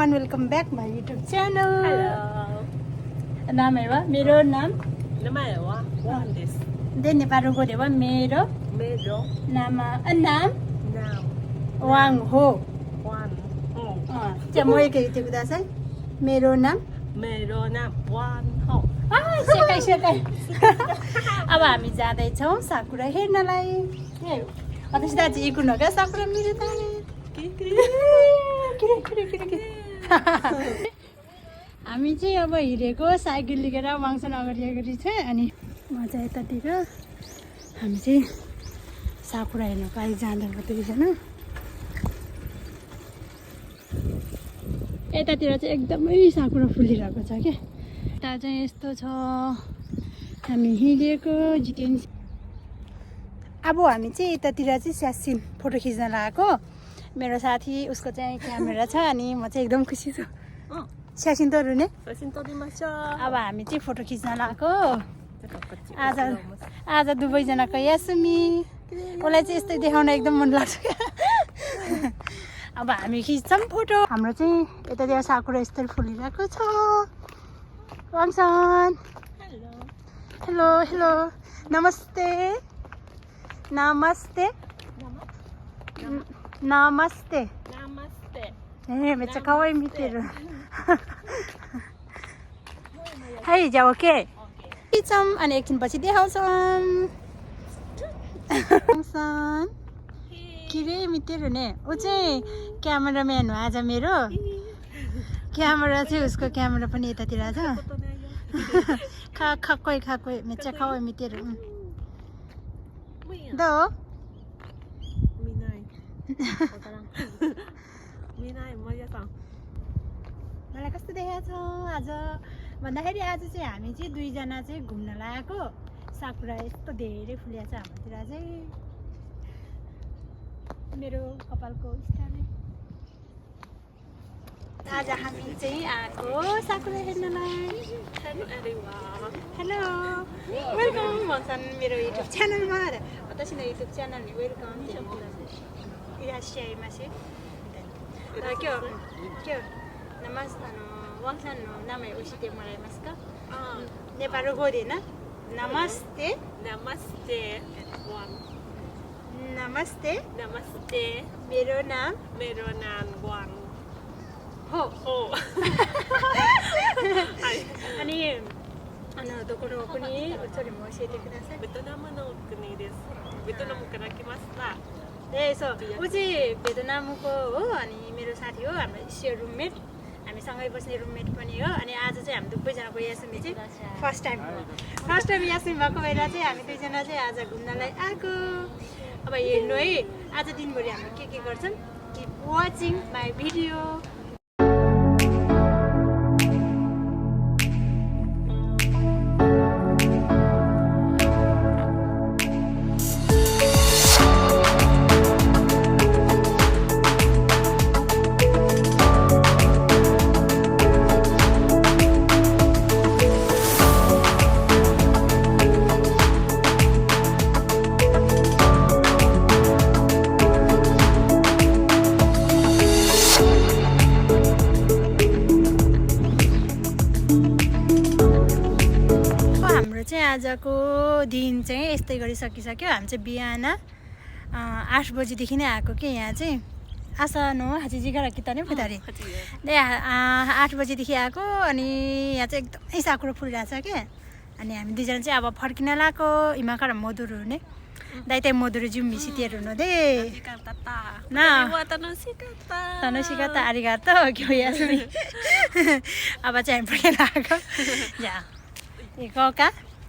everyone, welcome back my YouTube channel. Hello. 名前はメロナム。名前はワンです。で、ネパル語ではメロ。メロナムナワンホ。ワンホじゃあもう一回言ってください。メロナム。メロナワンホ正解。अब हामी जाँदैछौँ साकुरा हेर्नलाई।私たち行くのが桜見るため。हामी चाहिँ अब हिँडेको साइकल लिएर वाङसन अगाडि छ अनि म चाहिँ यतातिर हामी चाहिँ साकुरा हेर्नको लागि जाँदैको दुईजना। यतातिर चाहिँ एकदमै साकुरा फुलिरहेको छ क्या। यता चाहिँ यस्तो छ हामी हिँडेको जिकेन। अब हामी चाहिँ यतातिर चाहिँ स्यासिन फोटो खिच्न लागेको। मेरो साथी उसको चाहिँ क्यामेरा छ अनि म चाहिँ एकदम खुसी छु। स्यासिन तोड्ने अब हामी चाहिँ फोटो खिच्न लागेको। आज दुवैजनाको यासुमी उसलाई चाहिँ यस्तै देखाउन एकदम मन लाग्छ क्या। अब हामी खिच्छौँ फोटो। हाम्रो चाहिँ यतातिर साकुरा यस्तै फुलिरहेको छ। वाङसन हेलो नमस्तेめっちゃ可愛い見てる。はいじゃあ OK。खिच्छौँ अनि एकछिनपछि देखाउँछौँ। वाङसन के रे मितेर ने ऊ चाहिँ क्यामेराम्यान हो आज मेरो। क्यामेरा चाहिँ उसको क्यामेरा पनि यतातिर छ। खाक्कैめっちゃ可愛い見てる。どう？मलाई कस्तो देखाएको छ आज भन्दाखेरि आज चाहिँ हामी चाहिँ दुईजना चाहिँ घुम्न लागेको। साकुरा यस्तो धेरै फुलेको छ हाम्रोतिर चाहिँ। मेरो कपालको स्टाइल आज हामी चाहिँ आएको साकुरा हेर्नलाई। हेलो वेलकम भन्छन् मेरो युट्युब च्यानलमा। 私の YouTube チャンネルにウェルカムっていらっしゃいませ。今日ワンさんの名前教えてもらえますか？ネパル語でな。ナマステナマステメロナムワンホホअनिどこの国それも教えてください。ベトナムの国です。ベトナムから来ました。そうऊ चाहिँ भेटनामको हो अनि मेरो साथी हो। हाम्रो सेयर रुममेट हामी सँगै बस्ने रुममेट पनि हो। अनि आज चाहिँ हामी दुवैजनाको यासुमी चाहिँ फर्स्ट टाइम यासुमी भएको भएर चाहिँ हामी दुईजना चाहिँ आज घुम्नलाई आएको। अब हेर्नु है आज दिनभरि हामी के गर्छन्। Keep watching my video. आजको दिन चाहिँ यस्तै गरी सकिसक्यो। हामी चाहिँ बिहान 8 बजेदेखि नै आएको कि यहाँ चाहिँ आसा नो हाजिजिगा किता नै फुदारी 8 बजेदेखि आएको। अनि यहाँ चाहिँ एकदमै साकुरा फुलिरहेछ क्या। अनि हामी दुईजना चाहिँ अब फर्किन लागेको। इमाकार मोदुरु ने दाइताइ मोदुरु जुम मिसितेरु नो दे ना तनोसिकाता आरिगातो क्यों यासुमी। अब चाहिँ हामी फर्किन लागेको। जा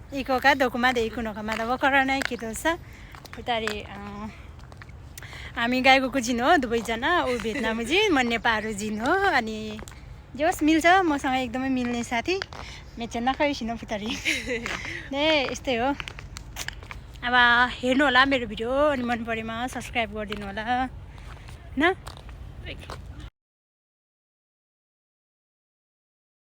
इकोका दोकुमा दे इकुनोका मादा वकरा नै के दोसा फुतारी हामी गाईको जिन हो दुवैजना। ऊ भेटनामु जिन म नेपालको जिन हो। अनि जोस मिल्छ मसँग एकदमै मिल्ने साथी मेचे नखाइसिन फुतारी यस्तै हो। अब हेर्नु होला मेरो भिडियो अनि मन परेमा सब्स्क्राइब गरिदिनु होला न।